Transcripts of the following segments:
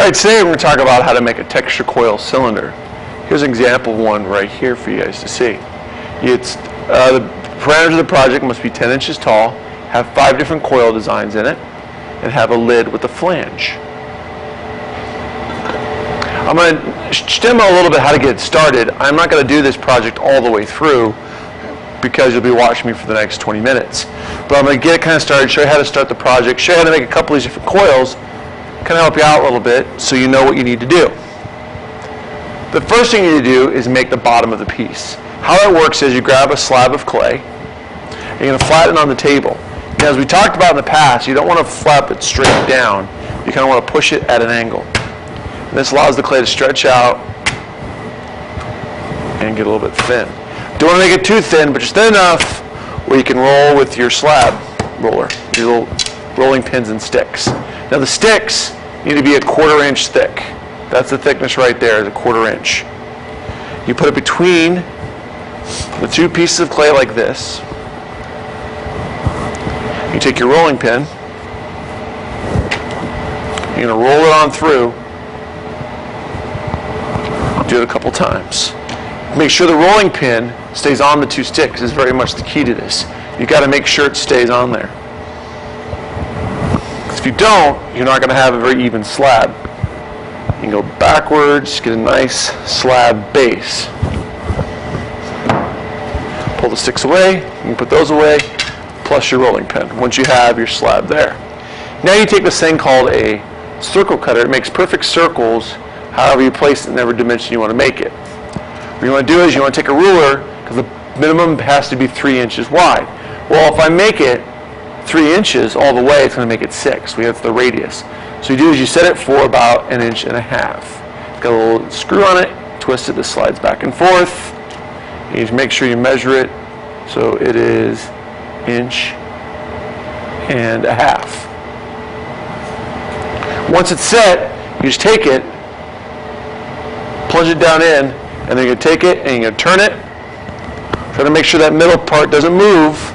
All right, today we're going to talk about how to make a texture coil cylinder. Here's an example of one right here for you guys to see. It's the parameters of the project must be 10 inches tall, have 5 different coil designs in it, and have a lid with a flange. I'm going to demo a little bit how to get it started. I'm not going to do this project all the way through because you'll be watching me for the next 20 minutes. But I'm going to get it kind of started, show you how to start the project, show you how to make a couple of these different coils, kind of help you out a little bit so you know what you need to do. The first thing you need to do is make the bottom of the piece. How that works is you grab a slab of clay, and you're going to flatten it on the table. Now, as we talked about in the past, you don't want to flap it straight down. You kind of want to push it at an angle. And this allows the clay to stretch out and get a little bit thin. Don't want to make it too thin, but just thin enough where you can roll with your slab roller, your little rolling pins and sticks. Now the sticks need to be a 1/4 inch thick. That's the thickness right there, is a 1/4 inch. You put it between the 2 pieces of clay like this. You take your rolling pin, you're going to roll it on through. Do it a couple times. Make sure the rolling pin stays on the 2 sticks is very much the key to this. You've got to make sure it stays on there. If you don't, you're not going to have a very even slab. You can go backwards, get a nice slab base. Pull the sticks away, you can put those away, plus your rolling pin, once you have your slab there. Now you take this thing called a circle cutter. It makes perfect circles however you place it in every dimension you want to make it. What you want to do is you want to take a ruler, because the minimum has to be 3 inches wide. Well, if I make it 3 inches all the way, it's going to make it 6. That's the radius. So you do is you set it for about 1.5 inches. It's got a little screw on it, twist it, this slides back and forth. You just make sure you measure it so it is 1.5 inches. Once it's set, you just take it, plunge it down in, and then you're going to take it and you're going to turn it. Try to make sure that middle part doesn't move.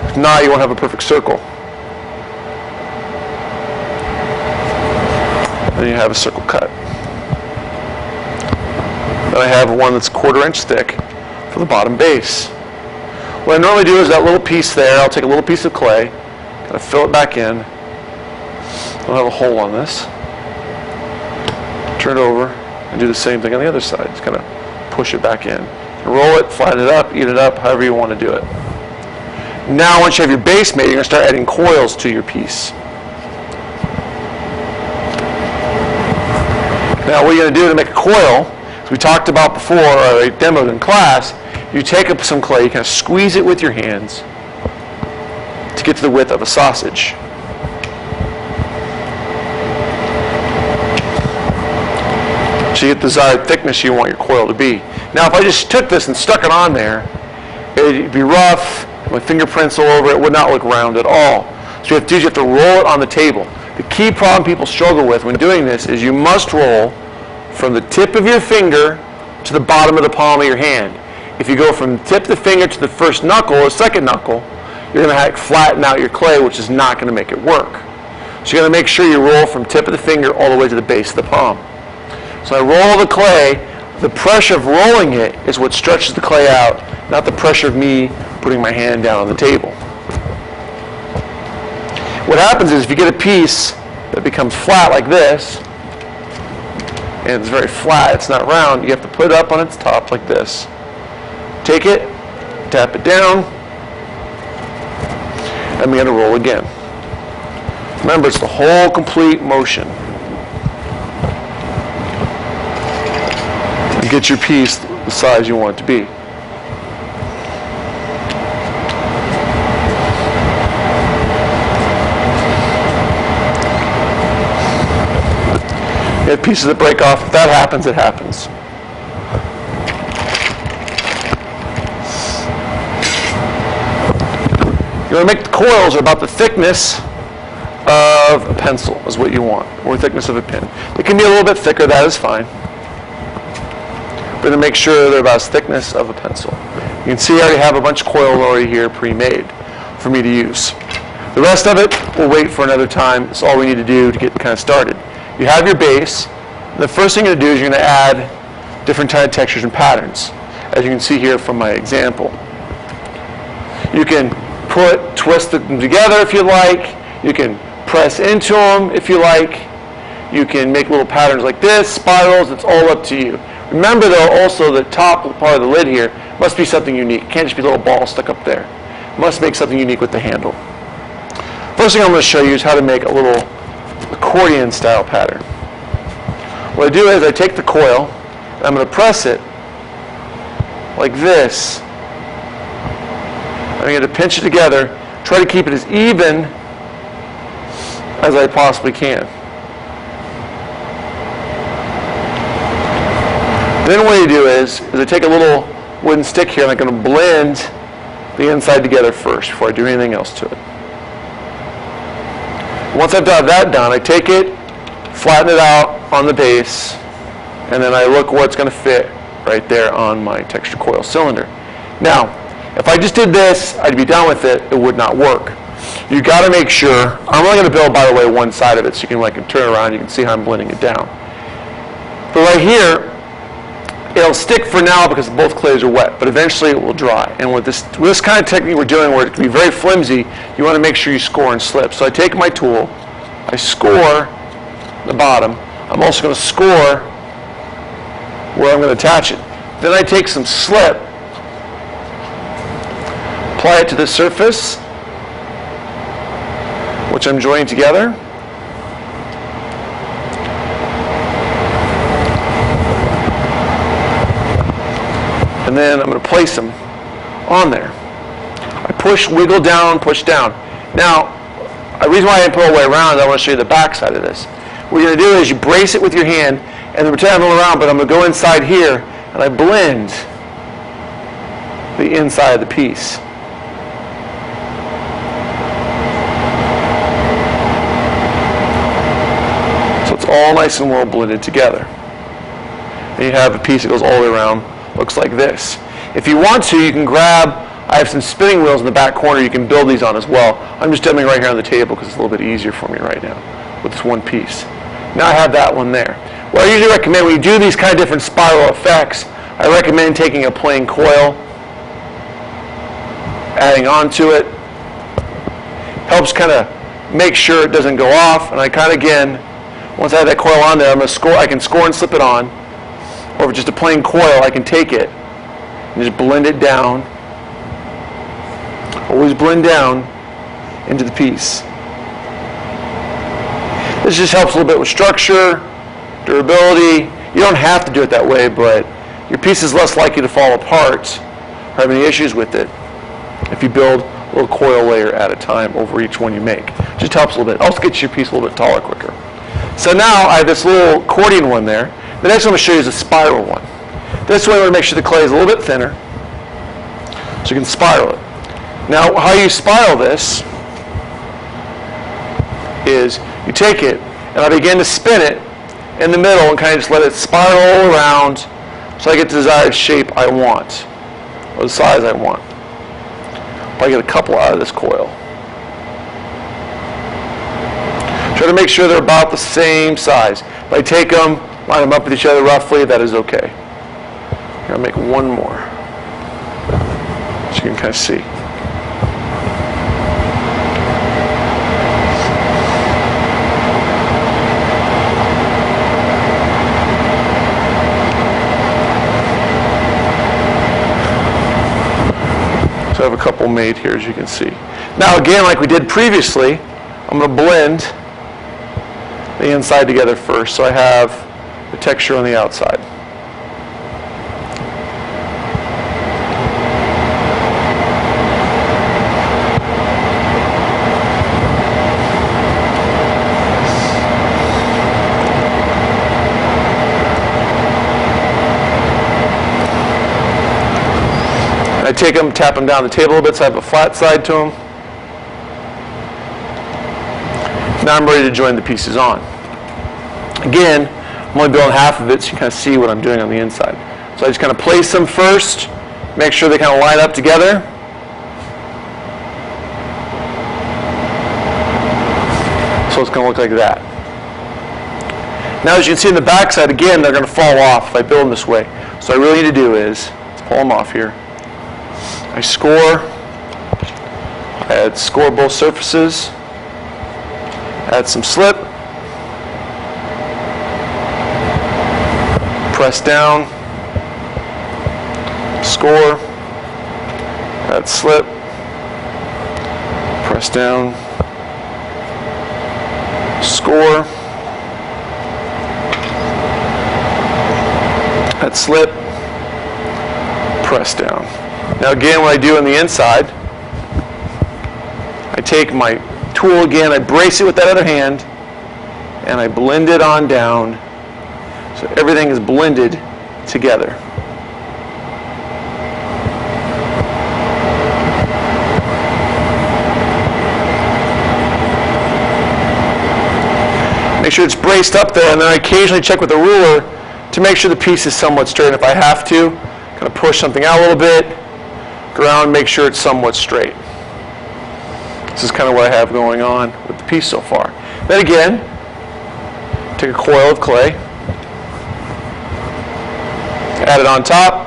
If not, you won't have a perfect circle. Then you have a circle cut. Then I have one that's 1/4 inch thick for the bottom base. What I normally do is that little piece there, I'll take a little piece of clay, kind of fill it back in. I'll have a hole on this. Turn it over and do the same thing on the other side. Just kind of push it back in. Roll it, flatten it up, eat it up, however you want to do it. Now, once you have your base made, you're going to start adding coils to your piece. Now, what you're going to do to make a coil, as we talked about before, or I demoed in class, you take up some clay, you kind of squeeze it with your hands to get to the width of a sausage. So you get the desired thickness you want your coil to be. Now, if I just took this and stuck it on there, it'd be rough, my fingerprints all over it, would not look round at all. So you have to do is you have to roll it on the table. The key problem people struggle with when doing this is you must roll from the tip of your finger to the bottom of the palm of your hand. If you go from the tip of the finger to the first knuckle or second knuckle, you're going to have to flatten out your clay, which is not going to make it work. So you're going to make sure you roll from tip of the finger all the way to the base of the palm. So I roll the clay. The pressure of rolling it is what stretches the clay out, not the pressure of me putting my hand down on the table. What happens is if you get a piece that becomes flat like this, and it's very flat, it's not round, you have to put it up on its top like this. Take it, tap it down, and we're going to roll again. Remember, it's the whole complete motion. Get your piece the size you want it to be. You have pieces that break off. If that happens, it happens. You want to make the coils are about the thickness of a pencil is what you want, or the thickness of a pin. It can be a little bit thicker, that is fine. But to make sure they're about the thickness of a pencil. You can see I already have a bunch of coils already here pre-made for me to use. The rest of it, we'll wait for another time. It's all we need to do to get kind of started. you have your base. The first thing you're going to do is you're going to add different kind of textures and patterns, as you can see here from my example. You can twist them together if you like. You can press into them if you like. You can make little patterns like this, spirals. It's all up to you. Remember, though, also the top part of the lid here must be something unique. It can't just be a little ball stuck up there. It must make something unique with the handle. First thing I'm going to show you is how to make a little accordion style pattern. What I do is I take the coil, and I'm going to press it like this. I'm going to pinch it together, try to keep it as even as I possibly can. Then what you do is I take a little wooden stick here and I'm going to blend the inside together first before I do anything else to it. Once I've got that done, I take it, flatten it out on the base, and then I look where it's going to fit right there on my texture coil cylinder. Now, if I just did this, I'd be done with it. It would not work. You got to make sure. I'm only going to build, by the way, one side of it, so you can turn it around. You can see how I'm blending it down. But right here, it'll stick for now because both clays are wet, but eventually it will dry. And with this kind of technique we're doing, where it can be very flimsy, you want to make sure you score and slip. So I take my tool, I score the bottom. I'm also going to score where I'm going to attach it. Then I take some slip, apply it to the surface, which I'm joining together. And then I'm going to place them on there. I push, wiggle down, push down. Now, the reason why I didn't put it all the way around is I want to show you the back side of this. What you're going to do is you brace it with your hand, and then pretend I'm going around, but I'm going to go inside here, and I blend the inside of the piece. So it's all nice and well blended together. And you have a piece that goes all the way around, looks like this. If you want to, you can grab, I have some spinning wheels in the back corner you can build these on as well. I'm just demoing right here on the table because it's a little bit easier for me right now with this one piece. Now I have that one there. What I usually recommend when you do these kind of different spiral effects, I recommend taking a plain coil, adding onto it. Helps kind of make sure it doesn't go off. And I kind of, again, once I have that coil on there, I'm going to score. I can score and slip it on. Or if it's just a plain coil, I can take it and just blend it down. Always blend down into the piece. This just helps a little bit with structure, durability. You don't have to do it that way, but your piece is less likely to fall apart or have any issues with it if you build a little coil layer at a time over each one you make. Just helps a little bit. Also gets your piece a little bit taller quicker. So now I have this little accordion one there. The next one I'm going to show you is a spiral one. This way I want to make sure the clay is a little bit thinner so you can spiral it. Now how you spiral this is you take it and I begin to spin it in the middle and kind of just let it spiral all around so I get the desired shape I want or the size I want. I get a couple out of this coil. Try to make sure they're about the same size. If I take them, line them up with each other roughly, that is okay. Here, I'll make one more so you can kind of see. So I have a couple made here, as you can see. Now again, like we did previously, I'm going to blend the inside together first so I have the texture on the outside. I take them, tap them down the table a bit so I have a flat side to them. Now I'm ready to join the pieces on. Again, I'm only building half of it so you kind of see what I'm doing on the inside. So I just kind of place them first, make sure they kind of line up together. So it's going to look like that. Now as you can see in the back side, again, they're going to fall off if I build them this way. So what I really need to do is pull them off here. I score. I score both surfaces. Add some slip. Press down. Score. Add slip. Press down. Score. Add slip. Press down. Now again, what I do on the inside, I take my tool again, I brace it with that other hand, and I blend it on down so everything is blended together. Make sure it's braced up there, and then I occasionally check with the ruler to make sure the piece is somewhat straight. If I have to, kind of push something out a little bit, go around, make sure it's somewhat straight. This is kind of what I have going on with the piece so far. Then again, take a coil of clay, add it on top.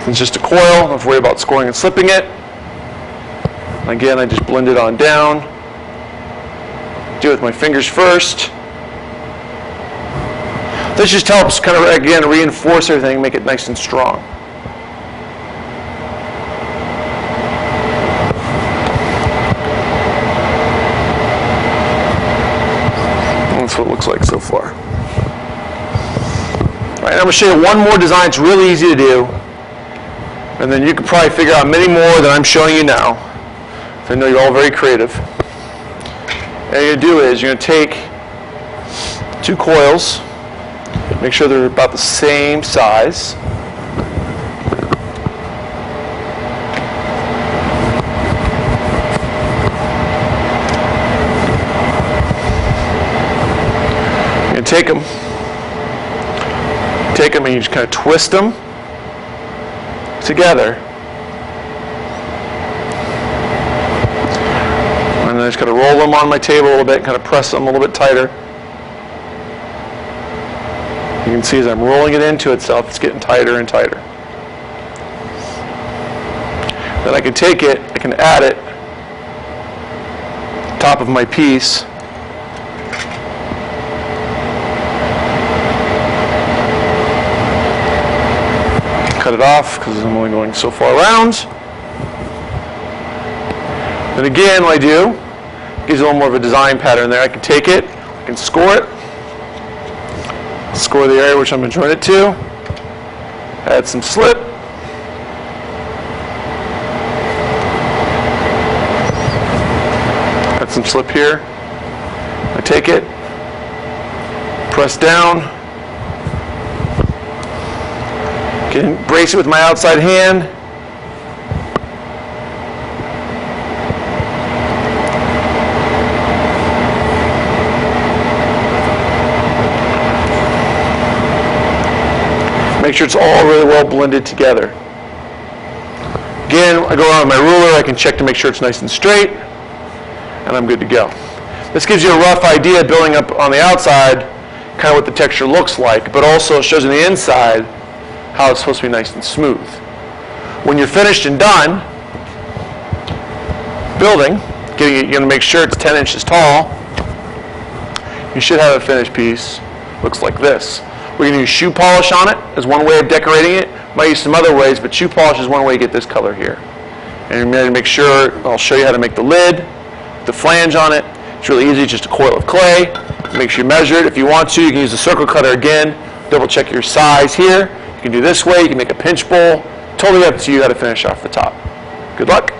It's just a coil, don't have to worry about scoring and slipping it. Again, I just blend it on down. Do it with my fingers first. This just helps kind of, again, reinforce everything, make it nice and strong. That's what it looks like so far. All right, I'm going to show you one more design. It's really easy to do. And then you can probably figure out many more than I'm showing you now. I know you're all very creative. All you're going to do is you're going to take two coils. Make sure they're about the same size. You're going to take them and you just kind of twist them together. And then I just kind of roll them on my table a little bit, kind of press them a little bit tighter. You can see as I'm rolling it into itself, it's getting tighter and tighter. Then I can take it, I can add it to the top of my piece. Cut it off because I'm only going so far around. Then again, what I do, gives a little more of a design pattern there. I can take it, I can score it. Score the area which I'm going to join it to. Add some slip. Add some slip here. I take it, press down. Again, brace it with my outside hand. Make sure it's all really well blended together. Again, I go around with my ruler, I can check to make sure it's nice and straight, and I'm good to go. This gives you a rough idea, building up on the outside, kind of what the texture looks like, but also shows on the inside how it's supposed to be nice and smooth. When you're finished and done building, you're going to make sure it's 10 inches tall. You should have a finished piece. Looks like this. We're going to use shoe polish on it as one way of decorating it. Might use some other ways, but shoe polish is one way to get this color here. And you're going to make sure, I'll show you how to make the lid, the flange on it. It's really easy, just a coil of clay. Make sure you measure it. If you want to, you can use a circle cutter again. Double check your size here. You can do this way, you can make a pinch bowl. Totally up to you how to finish off the top. Good luck.